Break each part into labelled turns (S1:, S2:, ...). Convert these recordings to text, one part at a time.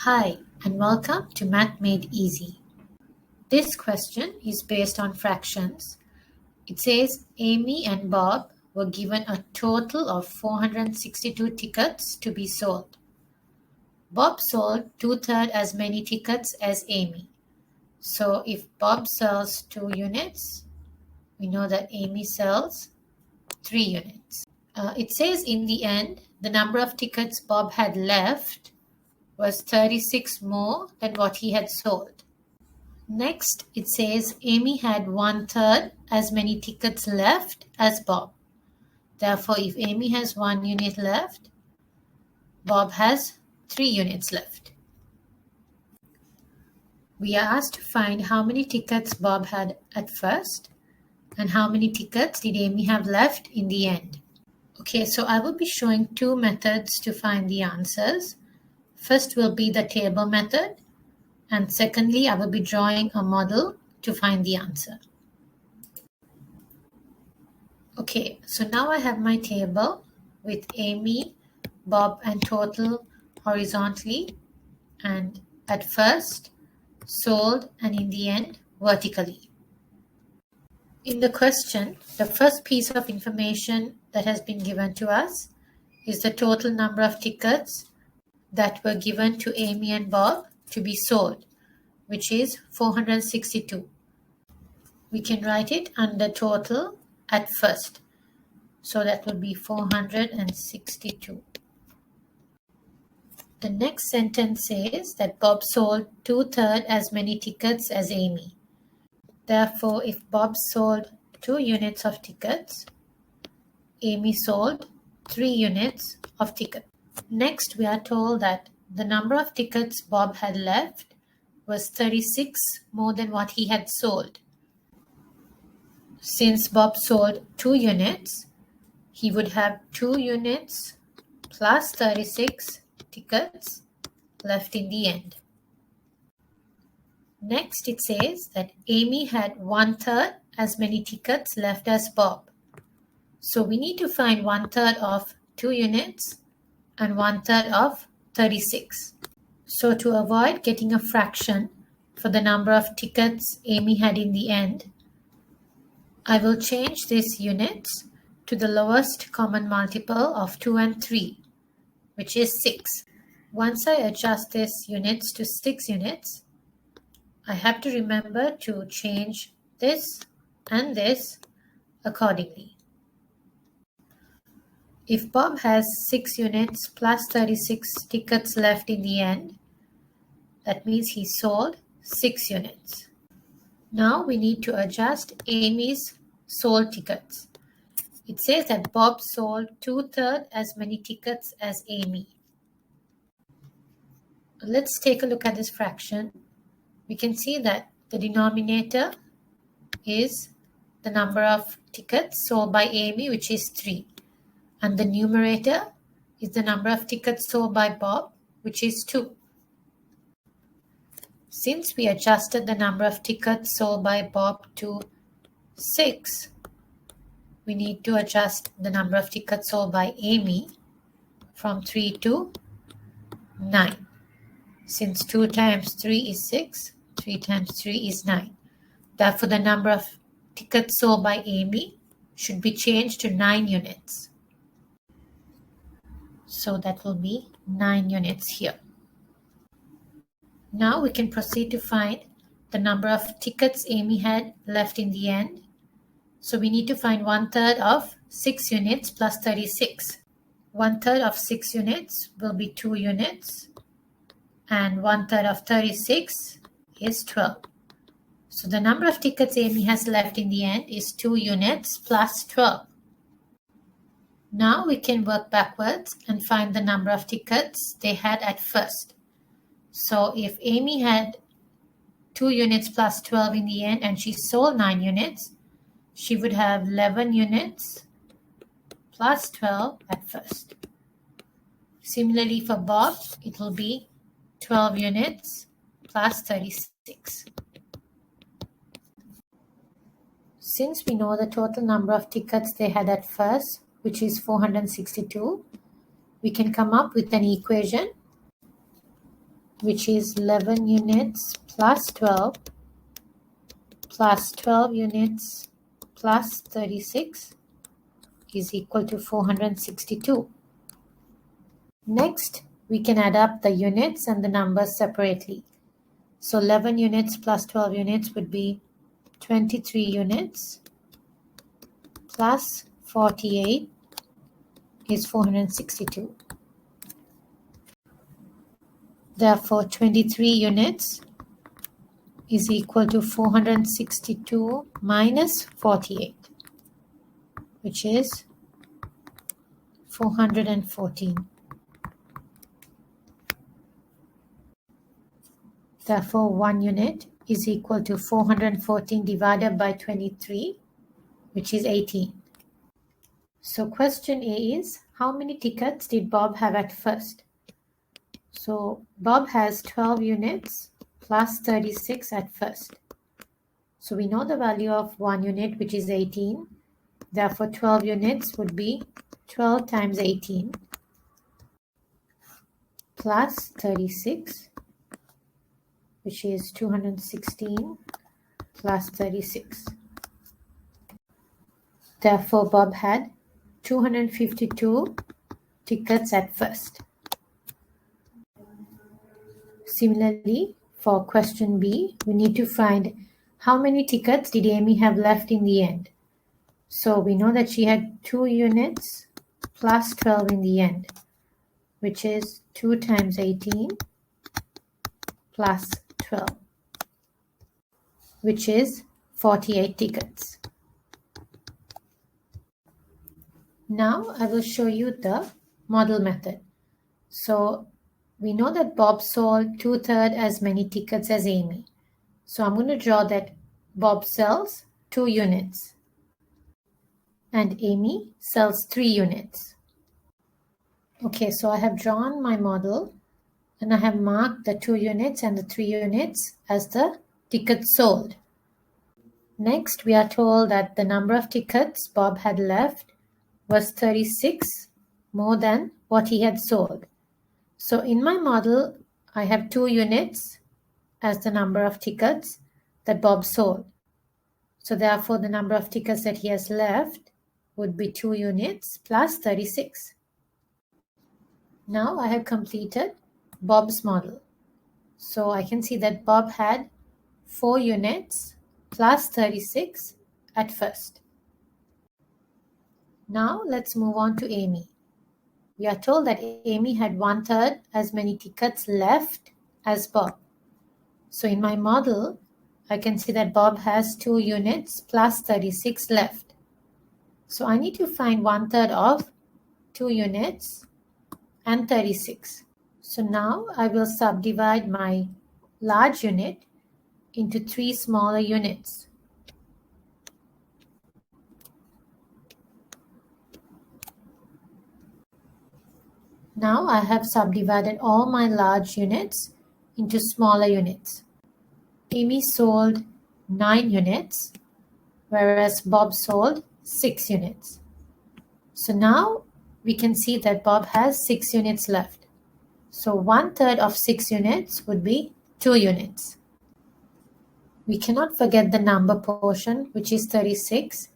S1: Hi, and welcome to Math Made Easy. This question is based on fractions. It says Amy and Bob were given a total of 462 tickets to be sold. Bob sold two-thirds as many tickets as Amy. So if Bob sells 2 units, we know that Amy sells 3 units. It says in the end, the number of tickets Bob had left was 36 more than what he had sold. Next, it says Amy had one-third as many tickets left as Bob. Therefore, if Amy has 1 unit left, Bob has 3 units left. We are asked to find how many tickets Bob had at first and how many tickets did Amy have left in the end. Okay, so I will be showing 2 methods to find the answers. First will be the table method, and secondly, I will be drawing a model to find the answer. Okay, so now I have my table with Amy, Bob, and total horizontally, and at first, sold, and in the end, vertically. In the question, the first piece of information that has been given to us is the total number of tickets that were given to Amy and Bob to be sold, which is 462. We can write it under total at first. So that will be 462. The next sentence says that Bob sold two-thirds as many tickets as Amy. Therefore, if Bob sold 2 units of tickets, Amy sold 3 units of tickets. Next, we are told that the number of tickets Bob had left was 36 more than what he had sold. Since Bob sold 2 units, he would have 2 units plus 36 tickets left in the end. Next, it says that Amy had one-third as many tickets left as Bob. So we need to find one-third of 2 units and one-third of 36. So to avoid getting a fraction for the number of tickets Amy had in the end, I will change this units to the lowest common multiple of 2 and 3, which is 6. Once I adjust this units to 6 units, I have to remember to change this and this accordingly. If Bob has 6 units plus 36 tickets left in the end, that means he sold 6 units. Now we need to adjust Amy's sold tickets. It says that Bob sold two-thirds as many tickets as Amy. Let's take a look at this fraction. We can see that the denominator is the number of tickets sold by Amy, which is 3. And the numerator is the number of tickets sold by Bob, which is 2. Since we adjusted the number of tickets sold by Bob to 6, we need to adjust the number of tickets sold by Amy from 3 to 9. Since 2 times 3 is 6, 3 times 3 is 9. Therefore, the number of tickets sold by Amy should be changed to 9 units. So that will be 9 units here. Now we can proceed to find the number of tickets Amy had left in the end. So we need to find one-third of 6 units plus 36. One-third of 6 units will be 2 units. And one-third of 36 is 12. So the number of tickets Amy has left in the end is 2 units plus 12. Now we can work backwards and find the number of tickets they had at first. So if Amy had 2 units plus 12 in the end and she sold 9 units, she would have 11 units plus 12 at first. Similarly for Bob, it will be 12 units plus 36. Since we know the total number of tickets they had at first, which is 462, we can come up with an equation which is 11 units plus 12 units plus 36 is equal to 462. Next, we can add up the units and the numbers separately. So 11 units plus 12 units would be 23 units plus 48 is 462. Therefore, 23 units is equal to 462 minus 48, which is 414. Therefore, 1 unit is equal to 414 divided by 23, which is 18. So question A is, how many tickets did Bob have at first? So Bob has 12 units plus 36 at first. So we know the value of 1 unit, which is 18. Therefore, 12 units would be 12 times 18 plus 36, which is 216 plus 36. Therefore, Bob had 252 tickets at first. Similarly, for question B, we need to find how many tickets did Amy have left in the end. So we know that she had 2 units plus 12 in the end, which is 2 times 18 plus 12, which is 48 tickets. Now I will show you the model method. So we know that Bob sold 2/3 as many tickets as Amy. So I'm going to draw that Bob sells 2 units and Amy sells 3 units. Okay, so I have drawn my model and I have marked the 2 units and the 3 units as the tickets sold. Next, we are told that the number of tickets Bob had left was 36 more than what he had sold. So in my model, I have 2 units as the number of tickets that Bob sold. So therefore, the number of tickets that he has left would be 2 units plus 36. Now I have completed Bob's model. So I can see that Bob had 4 units plus 36 at first. Now let's move on to Amy. We are told that Amy had 1/3 as many tickets left as Bob. So in my model, I can see that Bob has 2 units plus 36 left. So I need to find 1/3 of 2 units and 36. So now I will subdivide my large unit into 3 smaller units. Now I have subdivided all my large units into smaller units. Amy sold 9 units, whereas Bob sold 6 units. So now we can see that Bob has 6 units left. So 1/3 of 6 units would be 2 units. We cannot forget the number portion, which is 36.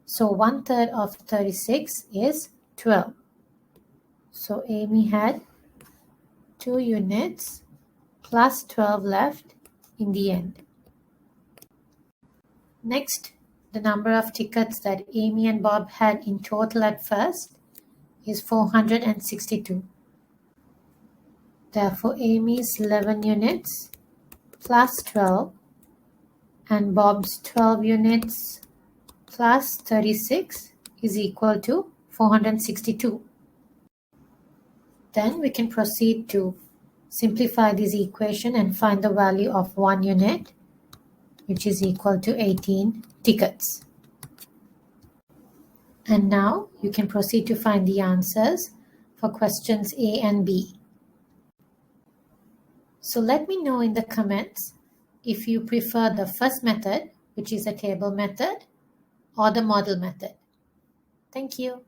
S1: So 1/3 of 36 is 12. So Amy had 2 units plus 12 left in the end. Next, the number of tickets that Amy and Bob had in total at first is 462. Therefore, Amy's 11 units plus 12 and Bob's 12 units plus 36 is equal to 462. Then we can proceed to simplify this equation and find the value of 1 unit, which is equal to 18 tickets. And now you can proceed to find the answers for questions A and B. So let me know in the comments if you prefer the first method, which is a table method, or the model method. Thank you.